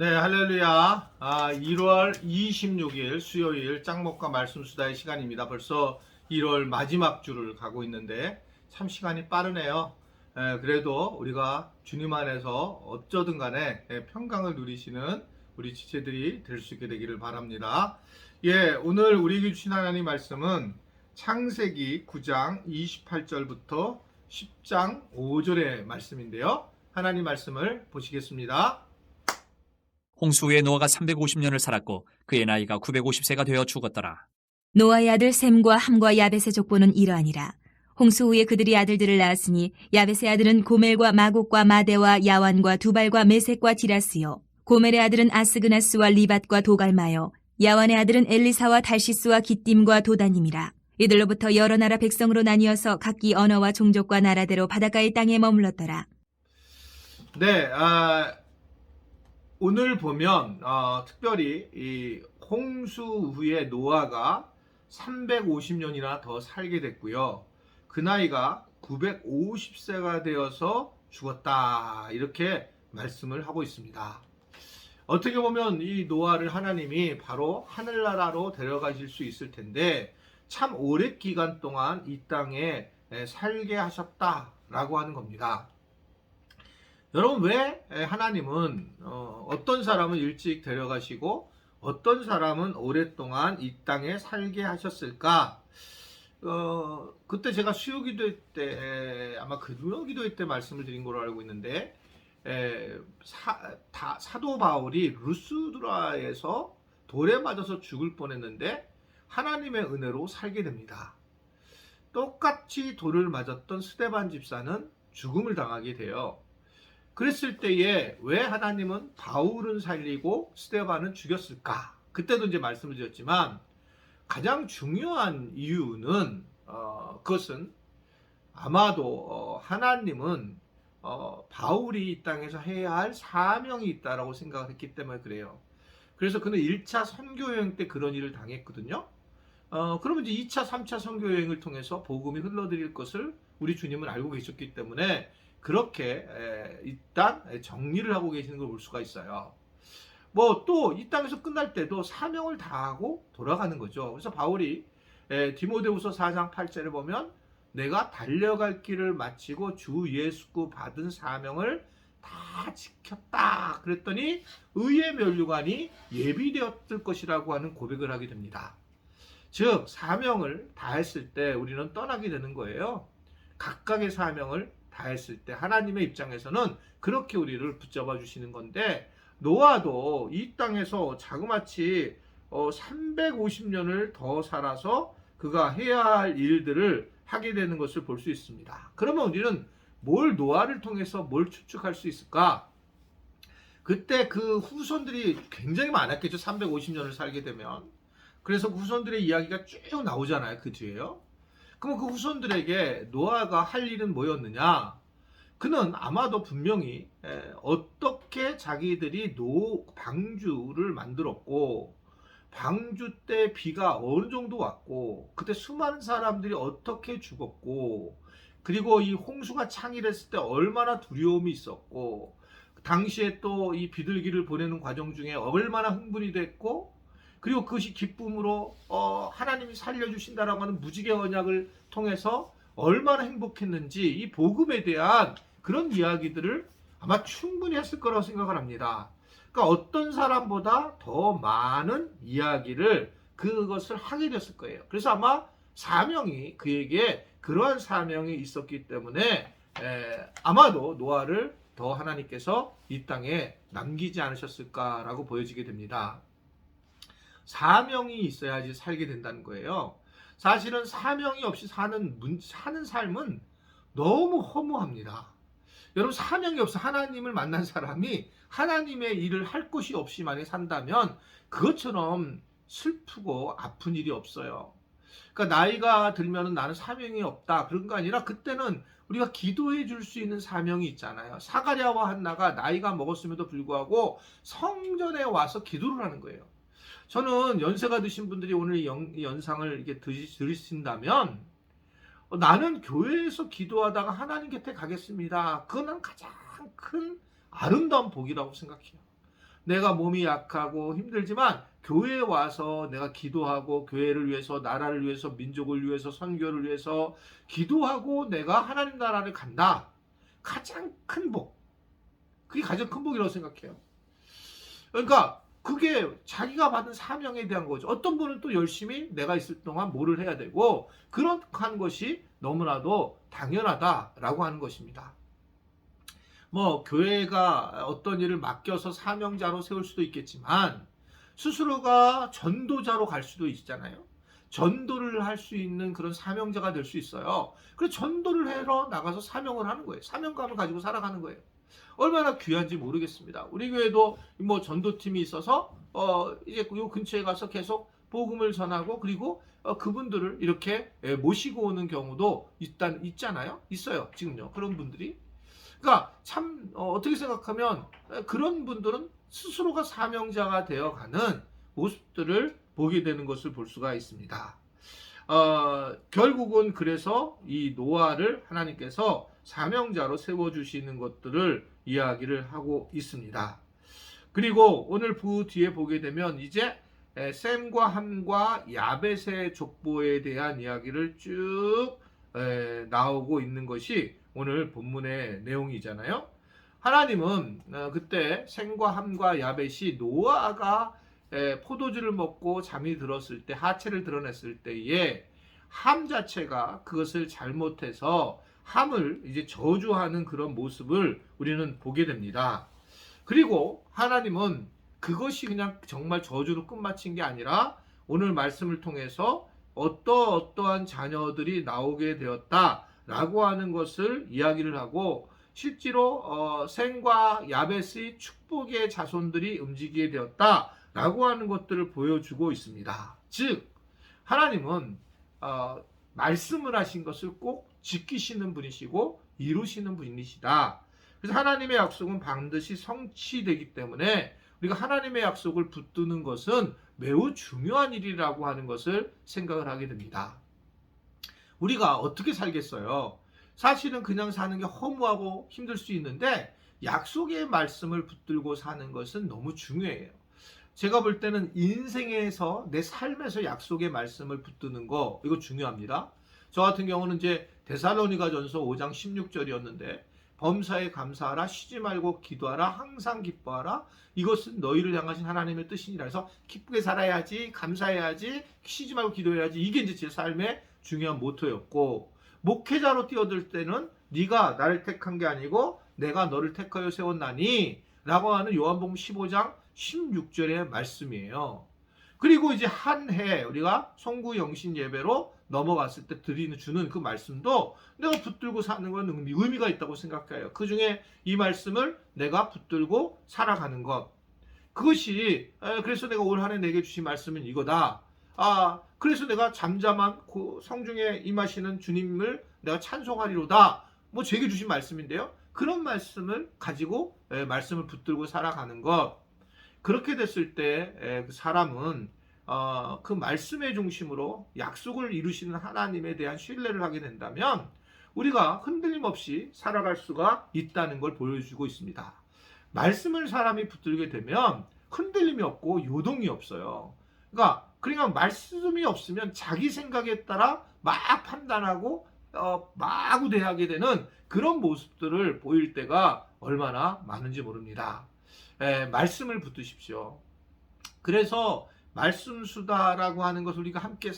네, 할렐루야. 1월 26일 수요일 짱목과 말씀 수다의 시간입니다. 벌써 1월 마지막 주를 가고 있는데 참 시간이 빠르네요. 그래도 우리가 주님 안에서 어쩌든 간에 평강을 누리시는 우리 지체들이 될 수 있게 되기를 바랍니다. 오늘 우리에게 주신 하나님 말씀은 창세기 9장 28절부터 10장 5절의 말씀인데요. 하나님 말씀을 보시겠습니다. 홍수 후에 노아가 350년을 살았고 그의 나이가 950세가 되어 죽었더라. 노아의 아들 셈과 함과 야벳의 족보는 이러하니라. 홍수 후에 그들이 아들들을 낳았으니 야벳의 아들은 고멜과 마곡과 마대와 야완과 두발과 메색과 디라스요. 고멜의 아들은 아스그나스와 리밧과 도갈마요. 야완의 아들은 엘리사와 달시스와 기띔과 도다님이라. 이들로부터 여러 나라 백성으로 나뉘어서 각기 언어와 종족과 나라대로 바닷가의 땅에 머물렀더라. 네, 오늘 보면 특별히 이 홍수 후에 노아가 350년이나 더 살게 됐고요. 그 나이가 950세가 되어서 죽었다, 이렇게 말씀을 하고 있습니다. 어떻게 보면 이 노아를 하나님이 바로 하늘나라로 데려가실 수 있을 텐데 참 오랜 기간 동안 이 땅에 살게 하셨다라고 하는 겁니다. 여러분, 왜 하나님은 어떤 사람은 일찍 데려가시고 어떤 사람은 오랫동안 이 땅에 살게 하셨을까? 그때 제가 수요기도 때, 아마 금요기도 때 말씀을 드린 걸로 알고 있는데, 사도 바울이 루스드라에서 돌에 맞아서 죽을 뻔했는데 하나님의 은혜로 살게 됩니다. 똑같이 돌을 맞았던 스데반 집사는 죽음을 당하게 돼요. 그랬을 때에 왜 하나님은 바울은 살리고 스데반은 죽였을까? 그때도 이제 말씀을 드렸지만 가장 중요한 이유는 그것은 아마도 하나님은 바울이 이 땅에서 해야 할 사명이 있다라고 생각했기 때문에 그래요. 그래서 그는 1차 선교여행 때 그런 일을 당했거든요. 그러면 이제 2차, 3차 선교여행을 통해서 복음이 흘러들일 것을 우리 주님은 알고 계셨기 때문에 그렇게 일단 정리를 하고 계시는 걸 볼 수가 있어요. 뭐 또 이 땅에서 끝날 때도 사명을 다하고 돌아가는 거죠. 그래서 바울이 디모데후서 4장 8절에 보면 내가 달려갈 길을 마치고 주 예수께 받은 사명을 다 지켰다 그랬더니 의의 면류관이 예비되었을 것이라고 하는 고백을 하게 됩니다. 즉 사명을 다했을 때 우리는 떠나게 되는 거예요. 각각의 사명을 다했을 때 하나님의 입장에서는 그렇게 우리를 붙잡아 주시는 건데, 노아도 이 땅에서 자그마치 350년을 더 살아서 그가 해야 할 일들을 하게 되는 것을 볼 수 있습니다. 그러면 우리는 노아를 통해서 뭘 추측할 수 있을까? 그때 그 후손들이 굉장히 많았겠죠. 350년을 살게 되면. 그래서 그 후손들의 이야기가 쭉 나오잖아요, 그 뒤에요. 그럼 그 후손들에게 노아가 할 일은 뭐였느냐? 그는 아마도 분명히 어떻게 자기들이 방주를 만들었고, 방주 때 비가 어느 정도 왔고, 그때 수많은 사람들이 어떻게 죽었고, 그리고 이 홍수가 창일했을 때 얼마나 두려움이 있었고, 당시에 또 이 비둘기를 보내는 과정 중에 얼마나 흥분이 됐고, 그리고 그것이 기쁨으로 하나님이 살려주신다라고 하는 무지개 언약을 통해서 얼마나 행복했는지 이 복음에 대한 그런 이야기들을 아마 충분히 했을 거라고 생각을 합니다. 그러니까 어떤 사람보다 더 많은 이야기를 그것을 하게 됐을 거예요. 그래서 아마 사명이 그에게 그러한 사명이 있었기 때문에 아마도 노아를 더 하나님께서 이 땅에 남기지 않으셨을까라고 보여지게 됩니다. 사명이 있어야지 살게 된다는 거예요. 사실은 사명이 없이 사는 삶은 너무 허무합니다. 여러분, 사명이 없어 하나님을 만난 사람이 하나님의 일을 할 것이 없이 만약에 산다면 그것처럼 슬프고 아픈 일이 없어요. 그러니까 나이가 들면 나는 사명이 없다 그런 거 아니라 그때는 우리가 기도해 줄 수 있는 사명이 있잖아요. 사가랴와 한나가 나이가 먹었음에도 불구하고 성전에 와서 기도를 하는 거예요. 저는 연세가 드신 분들이 오늘 이 영상을 이렇게 들으신다면 나는 교회에서 기도하다가 하나님 곁에 가겠습니다. 그건 가장 큰 아름다운 복이라고 생각해요. 내가 몸이 약하고 힘들지만 교회에 와서 내가 기도하고 교회를 위해서, 나라를 위해서, 민족을 위해서, 선교를 위해서 기도하고 내가 하나님 나라를 간다. 가장 큰 복. 그게 가장 큰 복이라고 생각해요. 그러니까 그게 자기가 받은 사명에 대한 거죠. 어떤 분은 또 열심히 내가 있을 동안 뭐를 해야 되고, 그런 한 것이 너무나도 당연하다라고 하는 것입니다. 뭐 교회가 어떤 일을 맡겨서 사명자로 세울 수도 있겠지만 스스로가 전도자로 갈 수도 있잖아요. 전도를 할 수 있는 그런 사명자가 될 수 있어요. 그래서 전도를 하러 나가서 사명을 하는 거예요. 사명감을 가지고 살아가는 거예요. 얼마나 귀한지 모르겠습니다. 우리 교회도 뭐 전도팀이 있어서 이제 요 근처에 가서 계속 복음을 전하고, 그리고 그분들을 이렇게 모시고 오는 경우도 있잖아요. 있어요. 지금요. 그런 분들이. 그러니까 참 어떻게 생각하면 그런 분들은 스스로가 사명자가 되어가는 모습들을 보게 되는 것을 볼 수가 있습니다. 결국은 그래서 이 노아를 하나님께서 사명자로 세워주시는 것들을 이야기를 하고 있습니다. 그리고 오늘 그 뒤에 보게 되면 이제 셈과 함과 야벳의 족보에 대한 이야기를 쭉 나오고 있는 것이 오늘 본문의 내용이잖아요. 하나님은 그때 셈과 함과 야벳이 노아가 포도주를 먹고 잠이 들었을 때, 하체를 드러냈을 때에 함 자체가 그것을 잘못해서 함을 이제 저주하는 그런 모습을 우리는 보게 됩니다. 그리고 하나님은 그것이 그냥 정말 저주로 끝마친 게 아니라 오늘 말씀을 통해서 어떠한 자녀들이 나오게 되었다라고 하는 것을 이야기를 하고, 실제로 셈과 야벳의 축복의 자손들이 움직이게 되었다라고 하는 것들을 보여주고 있습니다. 즉 하나님은 말씀을 하신 것을 꼭 지키시는 분이시고 이루시는 분이시다. 그래서 하나님의 약속은 반드시 성취되기 때문에 우리가 하나님의 약속을 붙드는 것은 매우 중요한 일이라고 하는 것을 생각을 하게 됩니다. 우리가 어떻게 살겠어요? 사실은 그냥 사는 게 허무하고 힘들 수 있는데 약속의 말씀을 붙들고 사는 것은 너무 중요해요. 제가 볼 때는 인생에서, 내 삶에서 약속의 말씀을 붙드는 거, 이거 중요합니다. 저 같은 경우는 이제 데살로니가전서 5장 16절이었는데 범사에 감사하라, 쉬지 말고 기도하라, 항상 기뻐하라, 이것은 너희를 향하신 하나님의 뜻이니라. 해서 기쁘게 살아야지, 감사해야지, 쉬지 말고 기도해야지, 이게 이제 제 삶의 중요한 모토였고, 목회자로 뛰어들 때는 네가 나를 택한 게 아니고 내가 너를 택하여 세웠나니 라고 하는 요한복음 15장 16절의 말씀이에요. 그리고 이제 한 해 우리가 송구 영신 예배로 넘어갔을 때 주는 그 말씀도 내가 붙들고 사는 건 의미가 있다고 생각해요. 그 중에 이 말씀을 내가 붙들고 살아가는 것, 그것이 그래서 내가 올 한 해 내게 주신 말씀은 이거다. 그래서 내가 잠잠한 성중에 임하시는 주님을 내가 찬송하리로다. 뭐 제게 주신 말씀인데요. 그런 말씀을 가지고 말씀을 붙들고 살아가는 것. 그렇게 됐을 때 그 사람은 그 말씀의 중심으로 약속을 이루시는 하나님에 대한 신뢰를 하게 된다면 우리가 흔들림 없이 살아갈 수가 있다는 걸 보여주고 있습니다. 말씀을 사람이 붙들게 되면 흔들림이 없고 요동이 없어요. 그러니까 말씀이 없으면 자기 생각에 따라 막 판단하고 마구대하게 되는 그런 모습들을 보일 때가 얼마나 많은지 모릅니다. 말씀을 붙드십시오. 그래서 말씀 수다라고 하는 것을 우리가 함께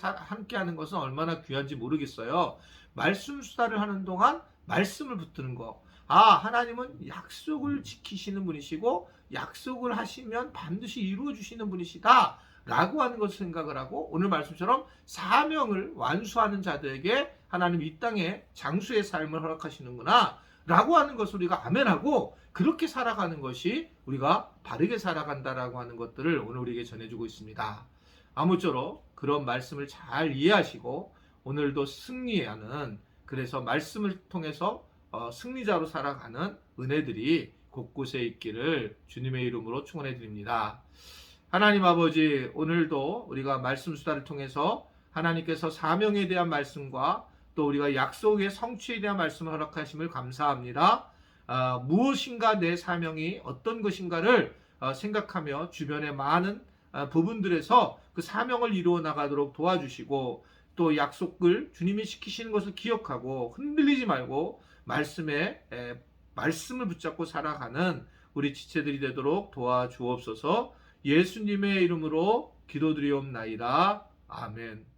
하는 것은 얼마나 귀한지 모르겠어요. 말씀 수다를 하는 동안 말씀을 붙드는 거. 하나님은 약속을 지키시는 분이시고 약속을 하시면 반드시 이루어 주시는 분이시다 라고 하는 것을 생각을 하고, 오늘 말씀처럼 사명을 완수하는 자들에게 하나님 이 땅에 장수의 삶을 허락하시는구나 라고 하는 것을 우리가 아멘하고 그렇게 살아가는 것이 우리가 바르게 살아간다라고 하는 것들을 오늘 우리에게 전해주고 있습니다. 아무쪼록 그런 말씀을 잘 이해하시고 오늘도 승리하는, 그래서 말씀을 통해서 승리자로 살아가는 은혜들이 곳곳에 있기를 주님의 이름으로 축원해 드립니다. 하나님 아버지, 오늘도 우리가 말씀 수다를 통해서 하나님께서 사명에 대한 말씀과 또 우리가 약속의 성취에 대한 말씀을 허락하심을 감사합니다. 무엇인가 내 사명이 어떤 것인가를 생각하며 주변의 많은 부분들에서 그 사명을 이루어 나가도록 도와주시고, 또 약속을 주님이 시키시는 것을 기억하고 흔들리지 말고 말씀을 붙잡고 살아가는 우리 지체들이 되도록 도와주옵소서. 예수님의 이름으로 기도드리옵나이다. 아멘.